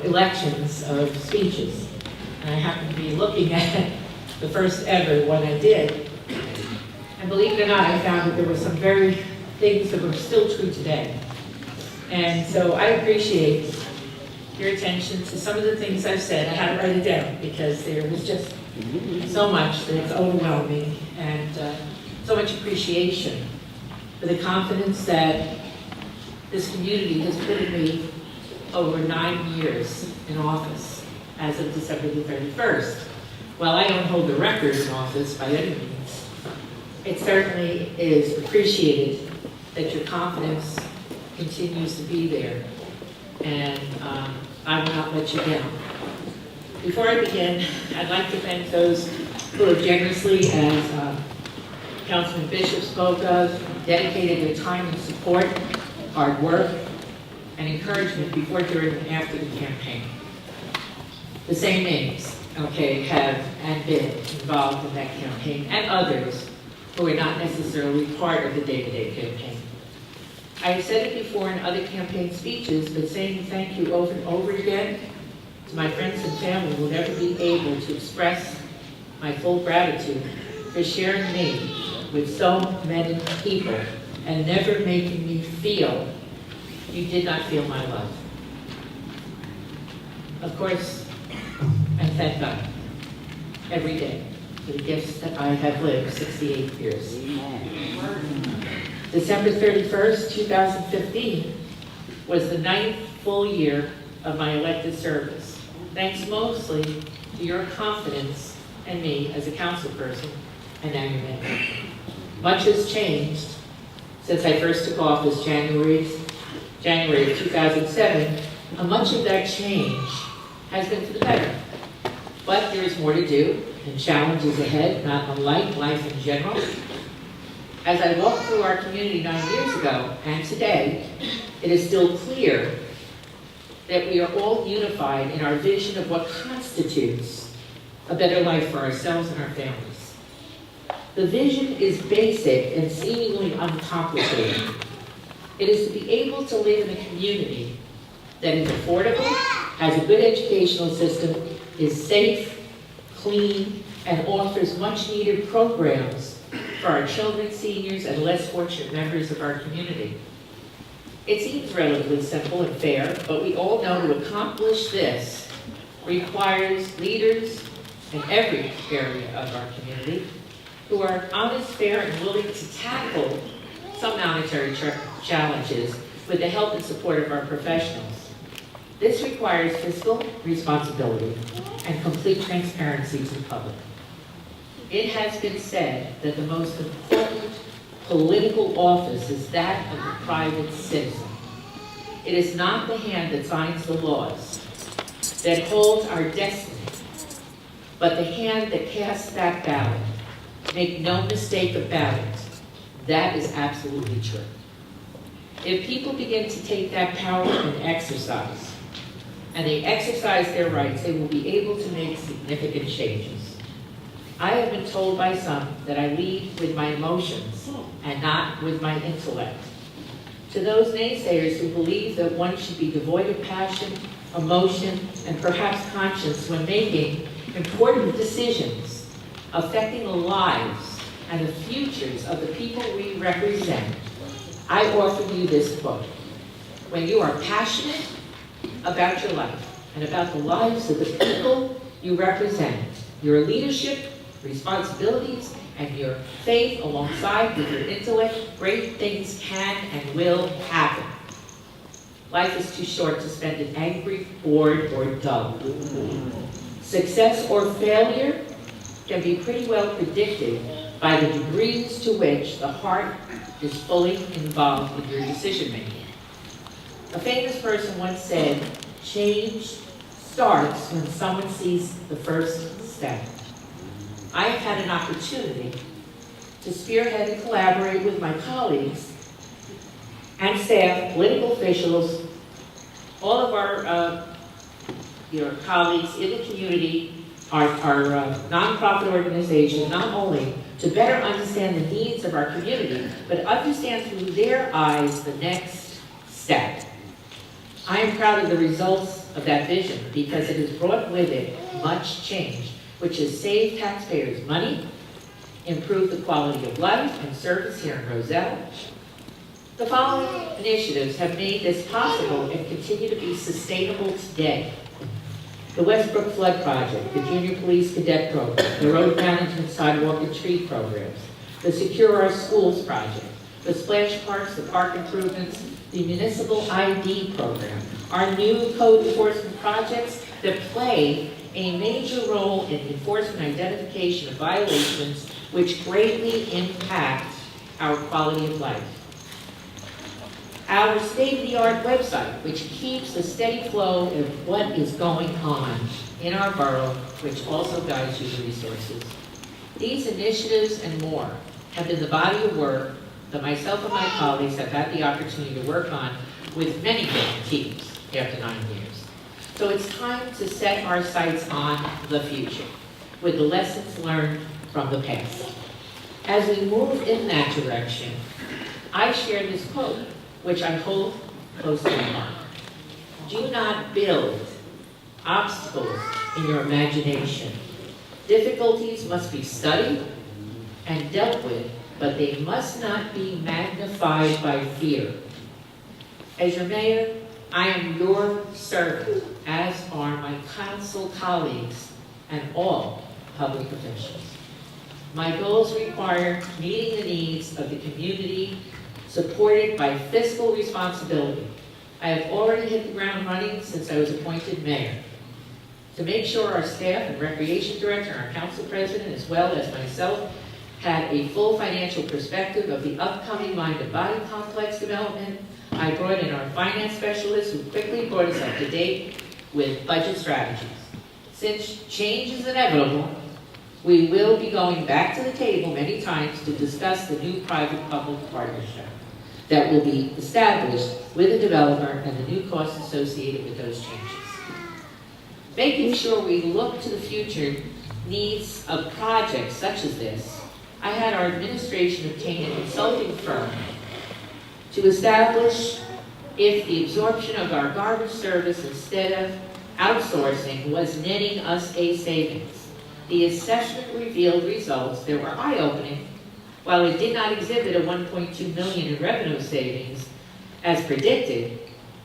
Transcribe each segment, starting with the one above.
collections of speeches. And I happened to be looking at the first ever one I did. And believe it or not, I found that there were some very things that were still true today. And so I appreciate your attention to some of the things I've said. I had to write it down because there was just so much that it's overwhelming, and so much appreciation for the confidence that this community has put in me over 9 years in office as of December the 31st. While I don't hold the record in office by any means, it certainly is appreciated that your confidence continues to be there, and I will not let you down. Before I begin, I'd like to thank those who have generously, as Councilman Bishop spoke of, dedicated their time and support, hard work, and encouragement before, during, and after the campaign. The same names, okay, have and been involved in that campaign, and others who are not necessarily part of the day-to-day campaign. I have said it before in other campaign speeches, but saying thank you over and over again to my friends and family will never be able to express my full gratitude for sharing me with so many people and never making me feel you did not feel my love. Of course, I thank God every day for the gifts that I have lived 68 years. December 31st, 2015 was the 9th full year of my elected service, thanks mostly to your confidence in me as a council person and now your mayor. Much has changed since I first took office January of 2007, and much of that change has been for the better. But there is more to do and challenges ahead, not unlike life in general. As I walked through our community 9 years ago and today, it is still clear that we are all unified in our vision of what constitutes a better life for ourselves and our families. The vision is basic and seemingly uncomplicated. It is to be able to live in a community that is affordable, has a good educational system, is safe, clean, and offers much-needed programs for our children, seniors, and less fortunate members of our community. It seems relatively simple and fair, but we all know to accomplish this requires leaders in every area of our community who are honest, fair, and willing to tackle some monetary challenges with the help and support of our professionals. This requires fiscal responsibility and complete transparency to the public. It has been said that the most important political office is that of the private citizen. It is not the hand that signs the laws that holds our destiny, but the hand that casts that ballot. Make no mistake about it, that is absolutely true. If people begin to take that power and exercise, and they exercise their rights, they will be able to make significant changes. I have been told by some that I lead with my emotions and not with my intellect. To those naysayers who believe that one should be devoid of passion, emotion, and perhaps conscience when making important decisions affecting the lives and the futures of the people we represent, I offer you this quote. When you are passionate about your life and about the lives of the people you represent, your leadership, responsibilities, and your faith alongside with your intellect, great things can and will happen. Life is too short to spend it angry, bored, or dull. Success or failure can be pretty well predicted by the degrees to which the heart is fully involved with your decision making. A famous person once said, change starts when someone sees the first step. I have had an opportunity to spearhead and collaborate with my colleagues and staff, political officials, all of our colleagues in the community, our nonprofit organization, not only to better understand the needs of our community, but understand through their eyes the next step. I am proud of the results of that vision because it has brought with it much change, which has saved taxpayers money, improved the quality of life and service here in Roselle. The following initiatives have made this possible and continue to be sustainable today. The Westbrook Flood Project, the Junior Police Cadet Program, the Road Management Sidewalk and Tree Programs, the Secure Our Schools Project, the Splash Parks, the Park Improvements, the Municipal ID Program, our new code enforcement projects that play a major role in enforcement identification of violations which greatly impact our quality of life. Our state-of-the-art website, which keeps a steady flow of what is going on in our borough, which also guides you to resources. These initiatives and more have been the body of work that myself and my colleagues have had the opportunity to work on with many different teams after 9 years. So it's time to set our sights on the future with the lessons learned from the past. As we move in that direction, I share this quote, which I hold close to my heart. Do not build obstacles in your imagination. Difficulties must be studied and dealt with, but they must not be magnified by fear. As your mayor, I am your servant, as are my council colleagues and all public officials. My goals require meeting the needs of the community, supported by fiscal responsibility. I have already hit the ground running since I was appointed mayor. To make sure our staff and recreation director, our council president, as well as myself, had a full financial perspective of the upcoming mind and body complex development, I brought in our finance specialist who quickly brought us up to date with budget strategies. Since change is inevitable, we will be going back to the table many times to discuss the new private-public partnership that will be established with the developer and the new costs associated with those changes. Making sure we look to the future needs of projects such as this, I had our administration obtain a consulting firm to establish if the absorption of our garbage service instead of outsourcing was netting us a savings. The assessment revealed results that were eye-opening. While it did not exhibit a $1.2 million in revenue savings, as predicted,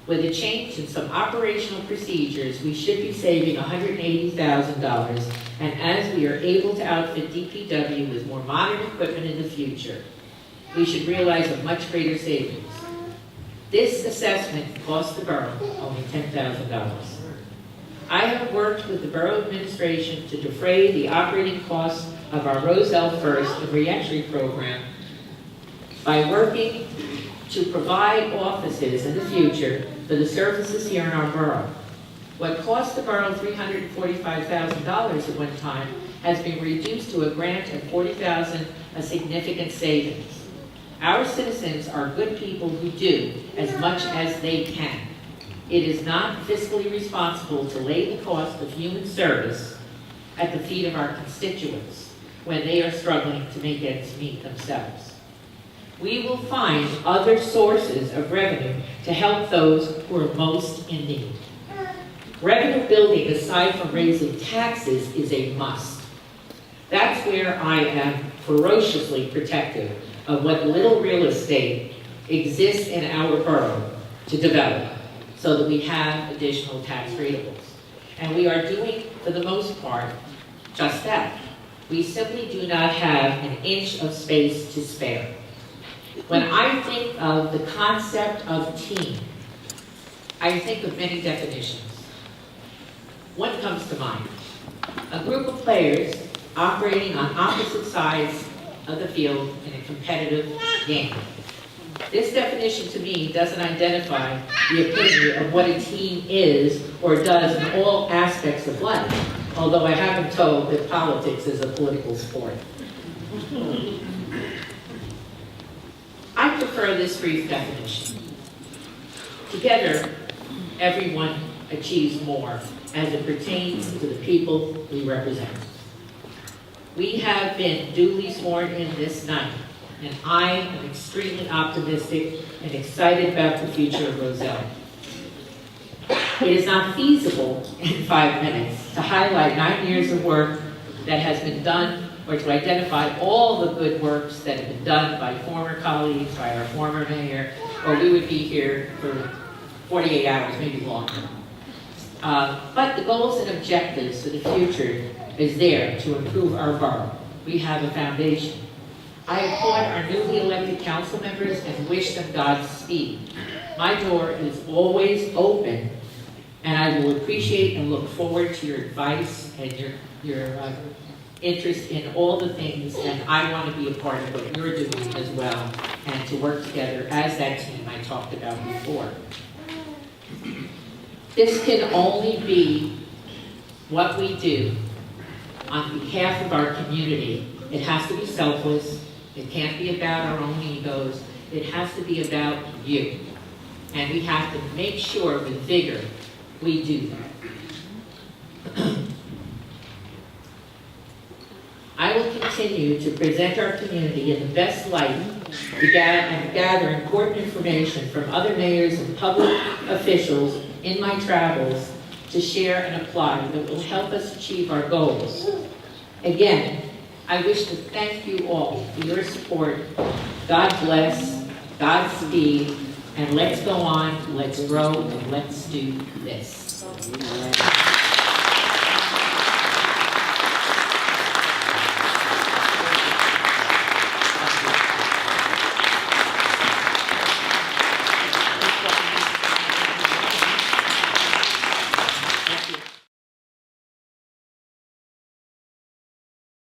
with a change in some operational procedures, we should be saving $180,000, and as we are able to outfit DPW with more modern equipment in the future, we should realize a much greater savings. This assessment cost the borough only $10,000. I have worked with the borough administration to defray the operating costs of our Roselle First and Reentry program by working to provide offices in the future for the services here in our borough. What cost the borough $345,000 at one time has been reduced to a grant of $40,000, a significant savings. Our citizens are good people who do as much as they can. It is not fiscally responsible to lay the cost of human service at the feet of our constituents when they are struggling to make ends meet themselves. We will find other sources of revenue to help those who are most in need. Revenue building, aside from raising taxes, is a must. That's where I am ferociously protective of what little real estate exists in our borough to develop so that we have additional tax rateables. And we are doing, for the most part, just that. We simply do not have an inch of space to spare. When I think of the concept of team, I think of many definitions. One comes to mind: a group of players operating on opposite sides of the field in a competitive game. This definition to me doesn't identify the epitome of what a team is or does in all aspects of life, although I have been told that politics is a political sport. I prefer this brief definition. Together, everyone achieves more as it pertains to the people we represent. We have been duly sworn in this night, and I am extremely optimistic and excited about the future of Roselle. It is not feasible in 5 minutes to highlight 9 years of work that has been done or to identify all the good works that have been done by former colleagues, by our former mayor, or we would be here for 48 hours, maybe longer. But the goals and objectives for the future is there to improve our borough. We have a foundation. I applaud our newly elected council members and wish them Godspeed. My door is always open, and I will appreciate and look forward to your advice and your interest in all the things, and I want to be a part of what you're doing as well, and to work together as that team I talked about before. This can only be what we do on behalf of our community. It has to be selfless. It can't be about our own egos. It has to be about you. And we have to make sure with vigor we do that. I will continue to present our community in the best light and gather important information from other mayors and public officials in my travels to share and apply that will help us achieve our goals. Again, I wish to thank you all for your support. God bless, Godspeed, and let's go on, let's grow, and let's do this.